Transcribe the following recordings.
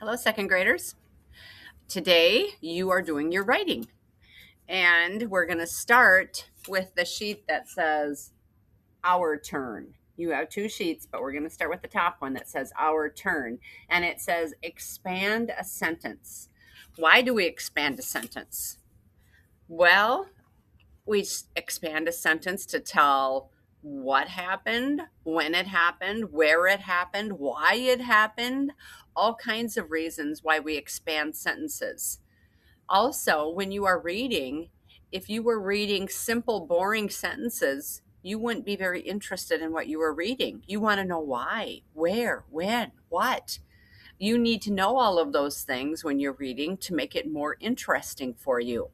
Hello, second graders. Today you are doing your writing, and we're going to start with the sheet that says Our Turn. You have two sheets, but we're going to start with the top one that says Our Turn, and it says Expand a Sentence. Why do we expand a sentence? Well, we expand a sentence to tell what happened, when it happened, where it happened, why it happened, all kinds of reasons why we expand sentences. Also, when you are reading, if you were reading simple, boring sentences, you wouldn't be very interested in what you were reading. You want to know why, where, when, what. You need to know all of those things when you're reading to make it more interesting for you.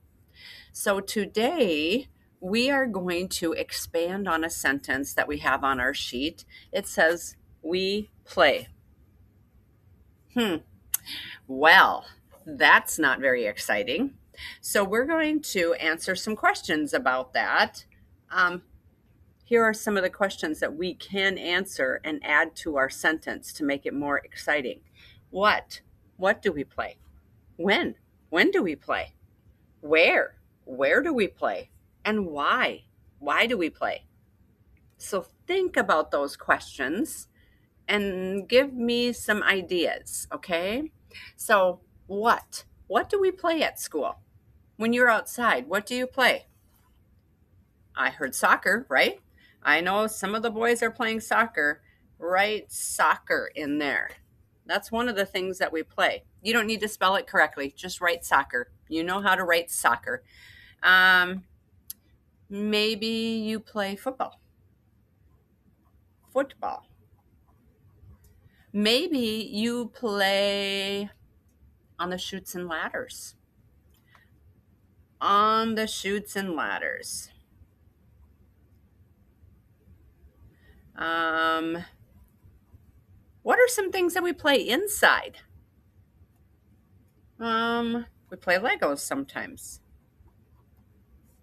So today, we are going to expand on a sentence that we have on our sheet. It says, We play. Well, that's not very exciting. So we're going to answer some questions about that. Here are some of the questions that we can answer and add to our sentence to make it more exciting. What? What do we play? When? When do we play? Where? Where do we play? And why? Why do we play? So think about those questions and give me some ideas, okay? So, what? What do we play at school? When you're outside, what do you play? I heard soccer, right? I know some of the boys are playing soccer. Write soccer in there. That's one of the things that we play. You don't need to spell it correctly, just write soccer. You know how to write soccer. Maybe you play football. Football. Maybe you play on the chutes and ladders. On the chutes and ladders. What are some things that we play inside? We play Legos sometimes.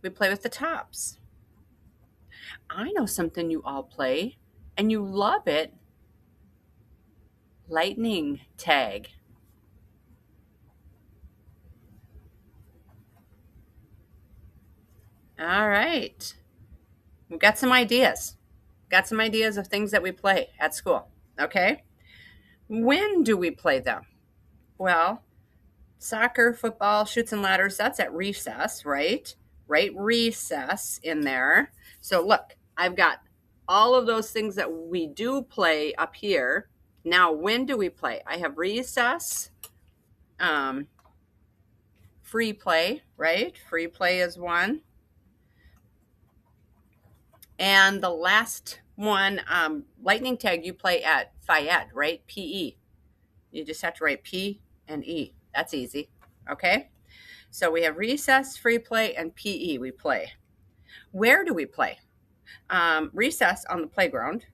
We play with the tops. I know something you all play, and you love it. Lightning tag. All right. We've got some ideas. Got some ideas of things that we play at school. Okay. When do we play them? Well, soccer, football, chutes and ladders, that's at recess, right? Write recess in there. So look, I've got all of those things that we do play up here. Now, when do we play? I have recess, free play, right? Free play is one. And the last one, lightning tag, you play at Phi-Ed, right? PE. You just have to write P and E. That's easy. Okay. So we have recess, free play, and PE we play. Where do we play? Recess on the playground.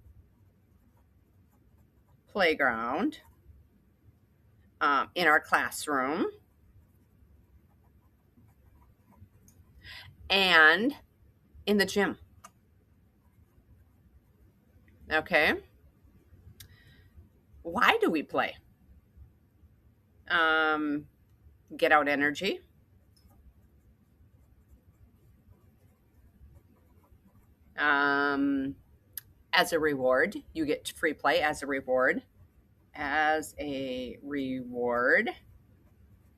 In our classroom. And in the gym. Okay. Why do we play? Get out energy. As a reward, you get free play as a reward.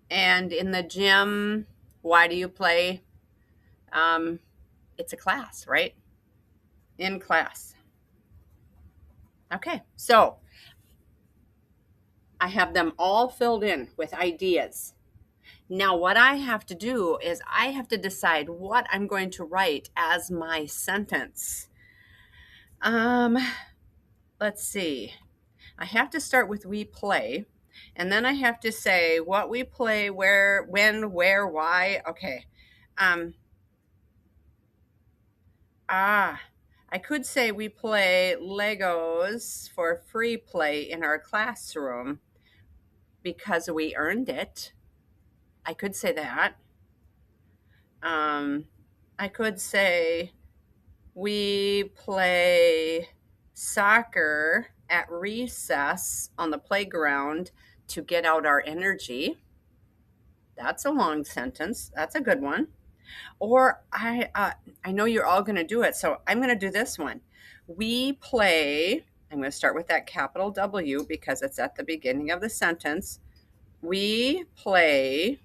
And in the gym, why do you play? It's a class, right? In class. Okay, so I have them all filled in with ideas. Now, what I have to do is I have to decide what I'm going to write as my sentence. Let's see. I have to start with we play, and then I have to say what we play, where, when, where, why. Okay. I could say we play Legos for free play in our classroom because we earned it. I could say that. I could say we play soccer at recess on the playground to get out our energy. That's a long sentence. That's a good one. Or I know you're all going to do it, so I'm going to do this one. We play, I'm going to start with that capital W because it's at the beginning of the sentence. We play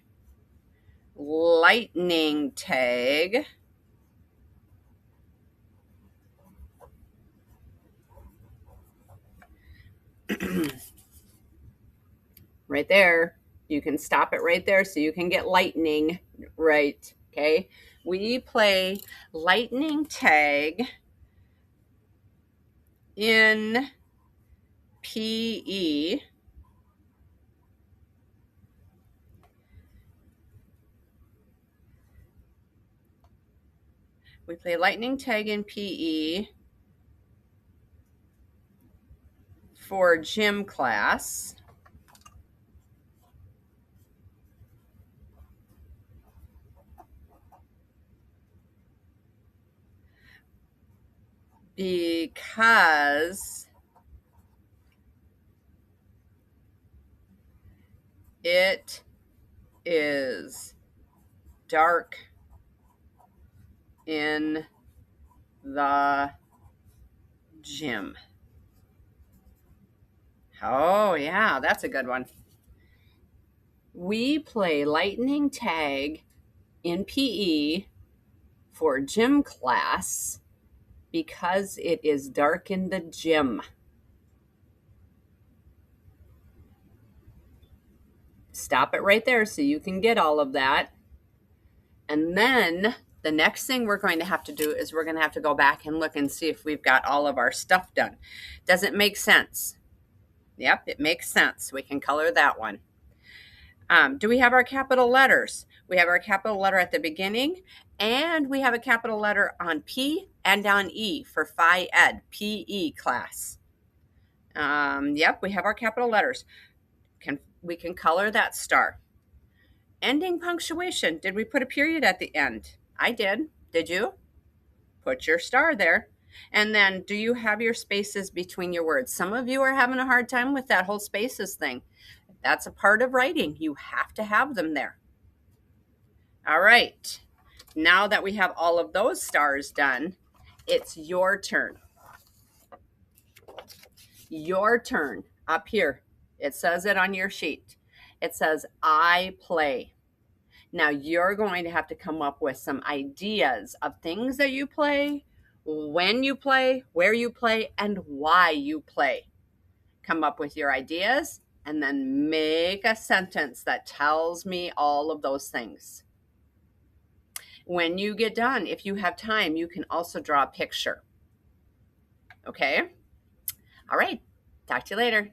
lightning tag right there. You can stop it right there so you can get lightning right. Okay. We play lightning tag in PE. We play lightning tag in PE for gym class. Because it is dark in the gym. Oh, yeah, that's a good one. We play lightning tag in PE for gym class because it is dark in the gym. Stop it right there so you can get all of that. And then the next thing we're going to have to do is we're going to have to go back and look and see if we've got all of our stuff done. Does it make sense? Yep, it makes sense. We can color that one. Do we have our capital letters? We have our capital letter at the beginning, and we have a capital letter on P and on E for Phi Ed, PE class. Yep, we have our capital letters. We can color that star. Ending punctuation. Did we put a period at the end? I did. Did you? Put your star there. And then do you have your spaces between your words? Some of you are having a hard time with that whole spaces thing. That's a part of writing. You have to have them there. All right. Now that we have all of those stars done, it's your turn. Your turn up here. It says it on your sheet. It says, I play. Now you're going to have to come up with some ideas of things that you play, when you play, where you play, and why you play. Come up with your ideas and then make a sentence that tells me all of those things. When you get done, if you have time, you can also draw a picture. Okay? All right. Talk to you later.